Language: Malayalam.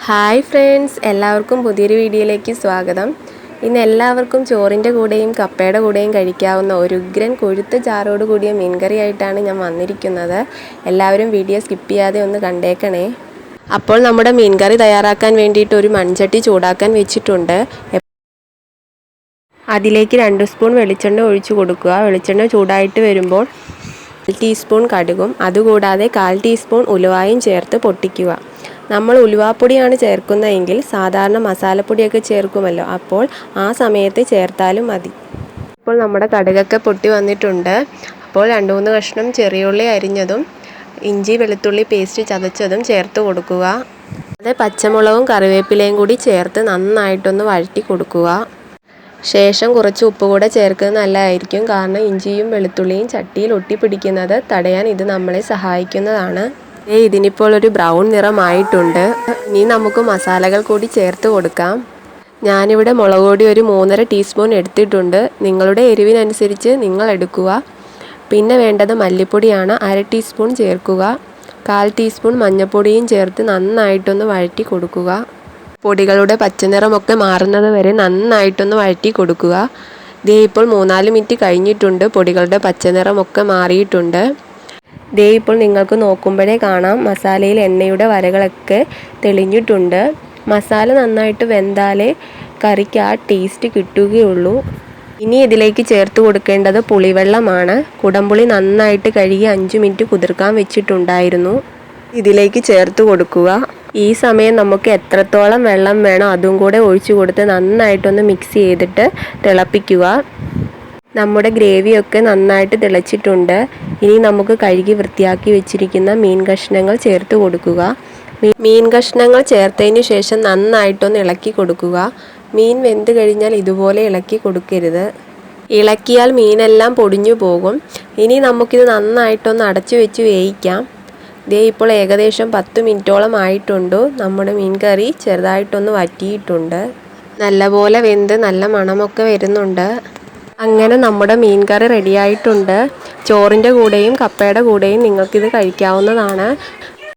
ഹായ് ഫ്രണ്ട്സ്, എല്ലാവർക്കും പുതിയൊരു വീഡിയോയിലേക്ക് സ്വാഗതം. ഇന്ന് എല്ലാവർക്കും ചോറിൻ്റെ കൂടെയും കപ്പയുടെ കൂടെയും കഴിക്കാവുന്ന ഒരു ഉഗ്രൻ കൊഴുത്ത ചാറോട് കൂടിയ മീൻകറി ആയിട്ടാണ് ഞാൻ വന്നിരിക്കുന്നത്. എല്ലാവരും വീഡിയോ സ്കിപ്പ് ചെയ്യാതെ ഒന്ന് കണ്ടേക്കണേ. അപ്പോൾ നമ്മുടെ മീൻകറി തയ്യാറാക്കാൻ വേണ്ടിയിട്ട് ഒരു മൺചട്ടി ചൂടാക്കാൻ വെച്ചിട്ടുണ്ട്. അതിലേക്ക് 2 സ്പൂൺ വെളിച്ചെണ്ണ ഒഴിച്ചു കൊടുക്കുക. വെളിച്ചെണ്ണ ചൂടായിട്ട് വരുമ്പോൾ 1 ടീസ്പൂൺ കടുകും അതുകൂടാതെ 1/4 ടീസ്പൂൺ ഉലുവായും ചേർത്ത് പൊട്ടിക്കുക. നമ്മൾ ഉലുവാപ്പൊടിയാണ് ചേർക്കുന്നതെങ്കിൽ സാധാരണ മസാലപ്പൊടിയൊക്കെ ചേർക്കുമല്ലോ, അപ്പോൾ ആ സമയത്ത് ചേർത്താലും മതി. ഇപ്പോൾ നമ്മുടെ കടുകൊക്കെ പൊട്ടി വന്നിട്ടുണ്ട്. അപ്പോൾ 2-3 കഷ്ണം ചെറിയുള്ളി അരിഞ്ഞതും ഇഞ്ചി വെളുത്തുള്ളി പേസ്റ്റ് ചതച്ചതും ചേർത്ത് കൊടുക്കുക. അത് പച്ചമുളകും കറിവേപ്പിലയും കൂടി ചേർത്ത് നന്നായിട്ടൊന്ന് വഴറ്റി കൊടുക്കുക. ശേഷം കുറച്ച് ഉപ്പ് കൂടെ ചേർക്കുന്നത് നല്ലതായിരിക്കും, കാരണം ഇഞ്ചിയും വെളുത്തുള്ളിയും ചട്ടിയിൽ ഒട്ടിപ്പിടിക്കുന്നത് തടയാൻ ഇത് നമ്മളെ സഹായിക്കുന്നതാണ്. ഇതിനിപ്പോൾ ഒരു ബ്രൗൺ നിറമായിട്ടുണ്ട്. ഇനി നമുക്ക് മസാലകൾ കൂടി ചേർത്ത് കൊടുക്കാം. ഞാനിവിടെ മുളക് പൊടി ഒരു 3.5 ടീസ്പൂൺ എടുത്തിട്ടുണ്ട്. നിങ്ങളുടെ എരിവിനനുസരിച്ച് നിങ്ങൾ എടുക്കുക. പിന്നെ വേണ്ടത് മല്ലിപ്പൊടിയാണ്, 1/2 ടീസ്പൂൺ ചേർക്കുക. 1/4 ടീസ്പൂൺ മഞ്ഞൾപ്പൊടിയും ചേർത്ത് നന്നായിട്ടൊന്ന് വഴറ്റി കൊടുക്കുക. പൊടികളുടെ പച്ചനിറമൊക്കെ മാറുന്നത് വരെ നന്നായിട്ടൊന്ന് വഴറ്റി കൊടുക്കുക. ഇപ്പോൾ 3-4 മിനിറ്റ് കഴിഞ്ഞിട്ടുണ്ട്. പൊടികളുടെ പച്ചനിറമൊക്കെ മാറിയിട്ടുണ്ട്. ഇപ്പോൾ നിങ്ങൾക്ക് നോക്കുമ്പോഴേ കാണാം മസാലയിൽ എണ്ണയുടെ വരകളൊക്കെ തെളിഞ്ഞിട്ടുണ്ട്. മസാല നന്നായിട്ട് വെന്താലേ കറിക്ക് ആ ടേസ്റ്റ് കിട്ടുകയുള്ളൂ. ഇനി ഇതിലേക്ക് ചേർത്ത് കൊടുക്കേണ്ടത് പുളിവെള്ളമാണ്. കുടംപുളി നന്നായിട്ട് കഴുകി 5 മിനിറ്റ് കുതിർക്കാൻ വെച്ചിട്ടുണ്ടായിരുന്നു. ഇതിലേക്ക് ചേർത്ത് കൊടുക്കുക. ഈ സമയം നമുക്ക് എത്രത്തോളം വെള്ളം വേണോ അതും കൂടെ ഒഴിച്ചു കൊടുത്ത് നന്നായിട്ടൊന്ന് മിക്സ് ചെയ്തിട്ട് തിളപ്പിക്കുക. നമ്മുടെ ഗ്രേവിയൊക്കെ നന്നായിട്ട് തിളച്ചിട്ടുണ്ട്. ഇനി നമുക്ക് കഴുകി വൃത്തിയാക്കി വെച്ചിരിക്കുന്ന മീൻ കഷ്ണങ്ങൾ ചേർത്ത് കൊടുക്കുക. മീൻ കഷ്ണങ്ങൾ ചേർത്തതിന് ശേഷം നന്നായിട്ടൊന്ന് ഇളക്കി കൊടുക്കുക. മീൻ വെന്ത് കഴിഞ്ഞാൽ ഇതുപോലെ ഇളക്കി കൊടുക്കരുത്. ഇളക്കിയാൽ മീനെല്ലാം പൊടിഞ്ഞു പോകും. ഇനി നമുക്കിത് നന്നായിട്ടൊന്ന് അടച്ചു വെച്ച് വേവിക്കാം. ഇപ്പോൾ ഏകദേശം 10 മിനിറ്റോളം ആയിട്ടുണ്ട്. നമ്മുടെ മീൻ കറി ചെറുതായിട്ടൊന്ന് വറ്റിയിട്ടുണ്ട്. നല്ലപോലെ വെന്ത് നല്ല മണമൊക്കെ വരുന്നുണ്ട്. അങ്ങനെ നമ്മുടെ മീൻ കറി റെഡിയായിട്ടുണ്ട്. ചോറിൻ്റെ കൂടെയും കപ്പയുടെ കൂടെയും നിങ്ങൾക്കിത് കഴിക്കാവുന്നതാണ്.